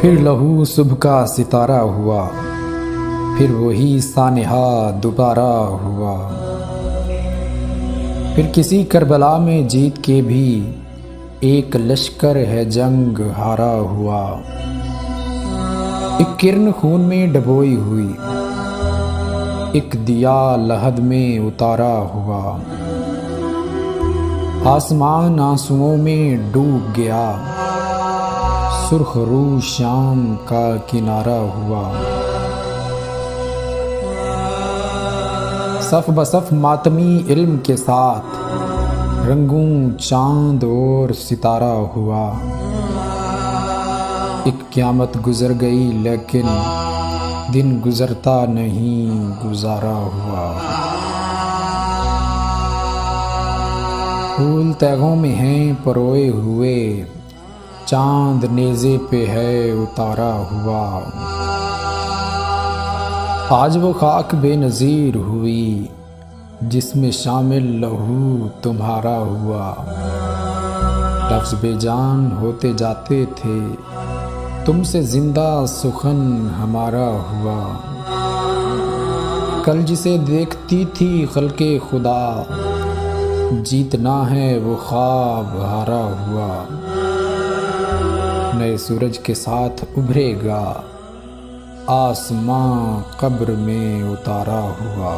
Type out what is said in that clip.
फिर लहू सुबह का सितारा हुआ, फिर वही सानेहा दोबारा हुआ। फिर किसी करबला में जीत के भी एक लश्कर है जंग हारा हुआ। एक किरण खून में डबोई हुई, एक दिया लहद में उतारा हुआ। आसमान आंसुओं में डूब गया, सुर्ख रू शाम का किनारा हुआ। सफ बसफ मातमी इल्म के साथ रंगूं चांद और सितारा हुआ। एक क़यामत गुजर गई लेकिन दिन गुजरता नहीं गुजारा हुआ। फूल तैगों में हैं परोए हुए, चांद नेज़े पे है उतारा हुआ। आज वो खाक बेनज़ीर हुई जिसमें शामिल लहू तुम्हारा हुआ। लफ्ज़ बेजान होते जाते थे, तुमसे जिंदा सुखन हमारा हुआ। कल जिसे देखती थी खल्के खुदा, जीतना है वो ख्वाब हारा हुआ। नए सूरज के साथ उभरेगा, आसमां कब्र में उतारा हुआ।